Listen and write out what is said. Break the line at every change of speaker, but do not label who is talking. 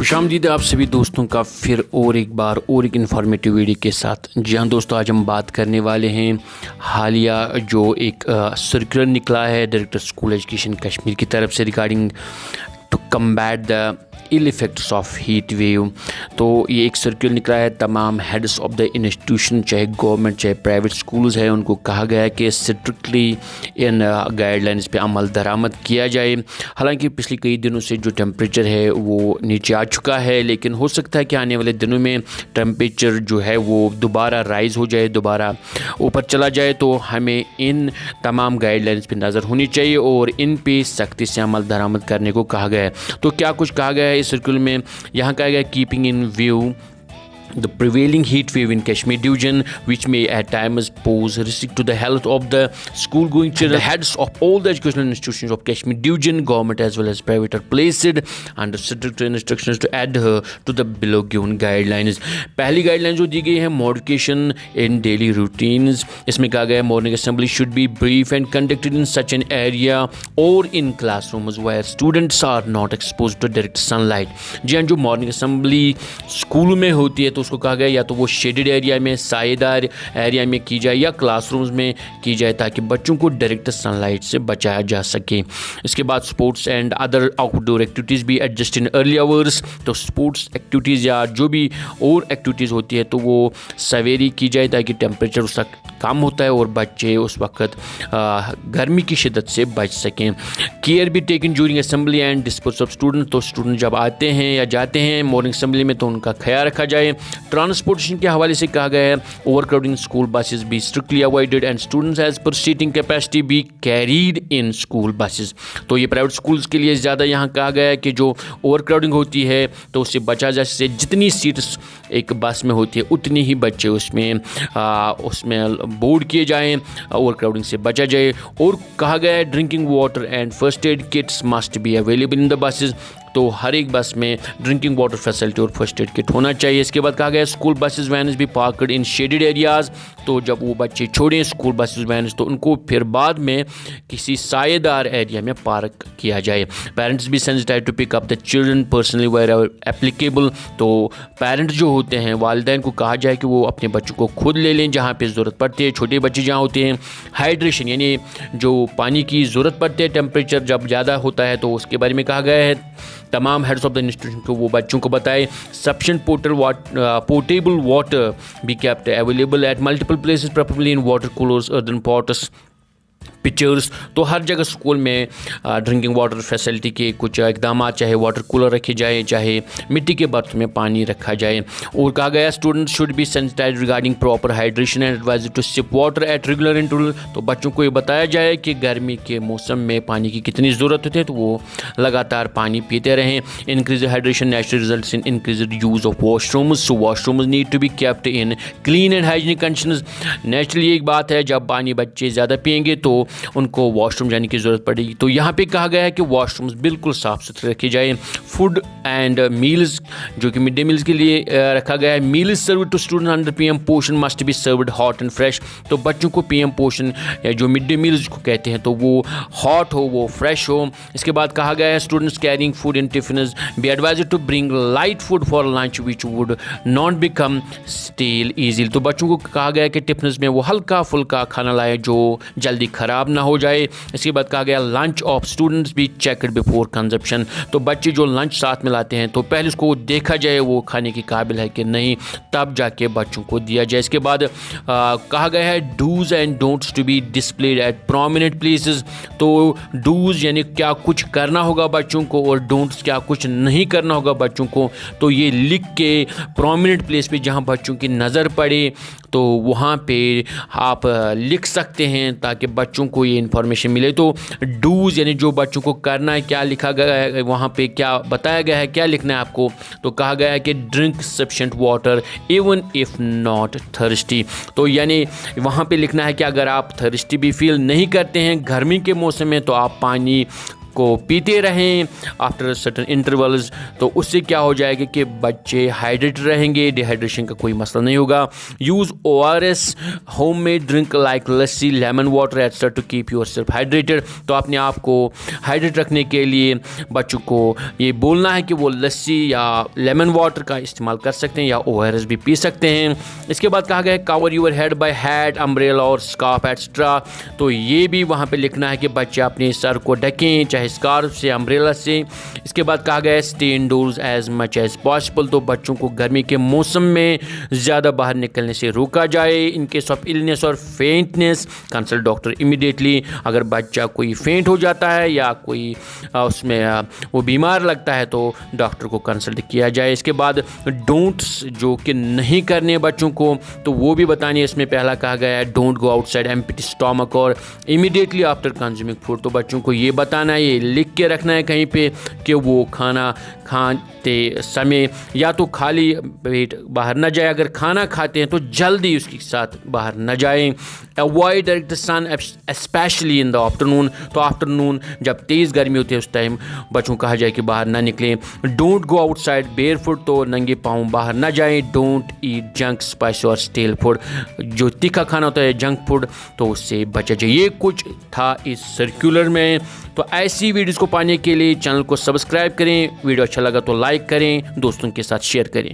खुशामदीद आप सभी दोस्तों का फिर और एक बार और एक इन्फॉर्मेटिव वीडियो के साथ। जी हाँ दोस्तों, आज हम बात करने वाले हैं हालिया जो एक सर्कुलर निकला है डायरेक्टर स्कूल एजुकेशन कश्मीर की तरफ से regarding to combat the ill effects of heat wave. तो ये एक सर्कुलर निकला है, तमाम हेड्स ऑफ द इंस्टीट्यूशन चाहे गवर्नमेंट चाहे प्राइवेट स्कूल्स हैं उनको कहा गया है कि स्ट्रिक्टली इन गाइडलाइंस पे अमल दरामद किया जाए। हालांकि पिछले कई दिनों से जो टेम्परेचर है वो नीचे आ चुका है, लेकिन हो सकता है कि आने वाले दिनों में टेम्परेचर जो है वो दोबारा राइज़ हो जाए, दोबारा ऊपर चला जाए। तो हमें इन तमाम गाइडलाइंस पे नज़र होनी चाहिए और इन पे सख्ती से अमल दरामद करने को कहा गया है। तो क्या कुछ कहा गया है इस सर्कुलर में? यहाँ कहा गया keeping in view the prevailing heat wave in Kashmir division, which may at times pose risk to the health of the school going children. The heads of all the educational institutions of Kashmir division, government as well as private, are placed under strict instructions to adhere to the below given guidelines. पहली guidelines जो दी गई है modification in daily routines, इसमें कहा गया है morning assembly should be brief and conducted in such an area or in classrooms where students are not exposed to direct sunlight. जी हाँ, जो morning assembly स्कूल में होती है तो उसको कहा गया या तो वो शेडेड एरिया में, सायेदार एरिया में की जाए या क्लासरूम्स में की जाए ताकि बच्चों को डायरेक्ट सनलाइट से बचाया जा सके। इसके बाद sports and other outdoor activities भी एडजस्ट इन अर्ली आवर्स। तो स्पोर्ट्स एक्टिविटीज़ या जो भी और एक्टिविटीज़ होती है तो वो सवेरी की जाए ताकि टेम्परेचर उसका कम होता है और बच्चे उस वक्त गर्मी की शिद्दत से बच सकें। केयर भी taken during assembly and dispose of student. तो स्टूडेंट जब आते हैं या जाते हैं मॉर्निंग असेंबली में तो उनका ख्याल रखा जाए। ट्रांसपोर्टेशन के हवाले से कहा गया है overcrowding school buses be strictly avoided and students as per seating capacity be carried in school buses. तो ये प्राइवेट स्कूल्स के लिए ज़्यादा यहाँ कहा गया है कि जो ओवरक्राउडिंग होती है तो उससे बचा जा सके। जितनी सीट्स एक बस में होती है उतनी ही बच्चे उसमें बोर्ड किए जाएँ, ओवरक्राउडिंग से बचा जाए। और कहा गया है drinking water and first aid kits must be available in the buses. तो हर एक बस में ड्रिंकिंग वाटर फैसिलिटी और फर्स्ट एड किट होना चाहिए। इसके बाद कहा गया स्कूल बसेज वैन्स भी पार्कड इन शेडेड एरियाज़। तो जब वो बच्चे छोड़ें स्कूल बसेज वैन्स तो उनको फिर बाद में किसी सायेदार एरिया में पार्क किया जाए। पेरेंट्स भी sensitise to pick up the children personally where applicable. तो पेरेंट्स जो होते हैं वालिदैन को कहा जाए कि वो अपने बच्चों को खुद ले लें जहाँ पे ज़रूरत पड़ती है। छोटे बच्चे जहाँ होते हैं हाइड्रेशन यानी जो पानी की ज़रूरत पड़ती है टेम्परेचर जब ज़्यादा होता है तो उसके बारे में कहा गया है तमाम हेड्स ऑफ द इंस्टीट्यूशन को वो बच्चों को बताए। Sufficient portable water be kept available at multiple places preferably in water coolers earthen pots pictures. तो हर जगह स्कूल में ड्रिंकिंग वाटर फैसिलिटी के कुछ इकदाम, चाहे वाटर कूलर रखे जाए चाहे मिट्टी के बर्तन में पानी रखा जाए। और कहा गया students should be sensitise regarding proper hydration and advise to sip water at regular interval. तो बच्चों को ये बताया जाए कि गर्मी के मौसम में पानी की कितनी ज़रूरत होती है तो वो लगातार पानी पीते रहें। Increase hydration naturally results in increase use of washrooms. So washrooms need to be kept in clean and hygienic conditions. Naturally एक बात है जब पानी बच्चे ज़्यादा पिएंगे तो उनको वॉशरूम जाने की ज़रूरत पड़ेगी। तो यहाँ पे कहा गया है कि वॉशरूम्स बिल्कुल साफ़ सुथरे रखे जाए। फूड एंड मील्स जो कि मिड डे मील्स के लिए रखा गया है। Meals served to student under PM Poshan must be served hot and fresh. तो बच्चों को पीएम पोषण या जो मिड डे मील्स को कहते हैं तो वो हॉट हो, वो फ्रेश हो। इसके बाद कहा गया है students carrying food in tiffins be advised to bring light food for lunch which would not become stale easily. तो बच्चों को कहा गया है कि टिफिन्स में वो हल्का फुल्का खाना लाए जो जल्दी ख़राब ना हो जाए। इसके बाद कहा गया lunch of students be checked before consumption. तो बच्चे जो लंच साथ में लाते हैं तो पहले उसको देखा जाए वो खाने के काबिल है कि नहीं, तब जाके बच्चों को दिया जाए। इसके बाद कहा गया है dos and don'ts to be displayed at prominent places. तो डूज यानी क्या कुछ करना होगा बच्चों को और डोंट्स क्या कुछ नहीं करना होगा बच्चों को। तो ये लिख के प्रोमिनेंट प्लेस पे जहाँ बच्चों की नज़र पड़े तो वहाँ पे आप लिख सकते हैं ताकि बच्चों को ये इन्फॉर्मेशन मिले। तो डूज यानी जो बच्चों को करना है, क्या लिखा गया है वहाँ पे, क्या बताया गया है, क्या लिखना है आपको। तो कहा गया है कि drink sufficient water even if not thirsty. तो यानी वहाँ पे लिखना है कि अगर आप थर्स्टी भी फील नहीं करते हैं गर्मी के मौसम में तो आप पानी को पीते रहें आफ्टर सर्टेन इंटरवल्स, तो उससे क्या हो जाएगा कि बच्चे हाइड्रेटेड रहेंगे, डिहाइड्रेशन का कोई मसला नहीं होगा। Use ORS homemade drink like lassi, lemon water etcetera to keep yourself hydrated. तो अपने आप को हाइड्रेट रखने के लिए बच्चों को ये बोलना है कि वो लस्सी या लेमन वाटर का इस्तेमाल कर सकते हैं या ORS भी पी सकते हैं। इसके बाद कहा गया है cover your head by hat, umbrella और स्कार्फ एट्सेट्रा। तो ये भी वहाँ पे लिखना है कि बच्चे अपने सर को ढकें, चाहे स्कार्फ से, अम्ब्रेला से। इसके बाद कहा गया है stay indoors as much as possible. तो बच्चों को गर्मी के मौसम में ज़्यादा बाहर निकलने से रोका जाए। इन केस ऑफ इलनेस और फेंटनेस कंसल्ट डॉक्टर इमीडिएटली। अगर बच्चा कोई फेंट हो जाता है या कोई उसमें वो बीमार लगता है तो डॉक्टर को कंसल्ट किया जाए। इसके बाद डोंट्स जो कि नहीं करने बच्चों को, तो वो भी बतानी है। इसमें पहला कहा गया है don't go outside empty stomach और इमीडिएटली आफ्टर कंज्यूमिंग फूड। तो बच्चों को ये बताना है, ये लिख के रखना है कहीं पे कि वो खाना खाते समय या तो खाली पेट बाहर न जाए, अगर खाना खाते हैं तो जल्दी उसके साथ बाहर न जाएं। Avoid direct the sun specially in the afternoon. तो आफ्टरनून जब तेज़ गर्मी होती है उस टाइम बच्चों को कहा जाए कि बाहर ना निकलें। Don't go outside bear foot, तो नंगे पाँव बाहर ना जाएं। डोंट ईट जंक स्पाइस और स्टेल फूड, जो तीखा खाना होता है जंक फूड, तो उससे बचा जाए। ये कुछ था इस सर्कुलर में। तो ऐसी वीडियोज़ को पाने के लिए चैनल को सब्सक्राइब करें, वीडियो अच्छा लगा तो लाइक करें, दोस्तों के साथ शेयर करें।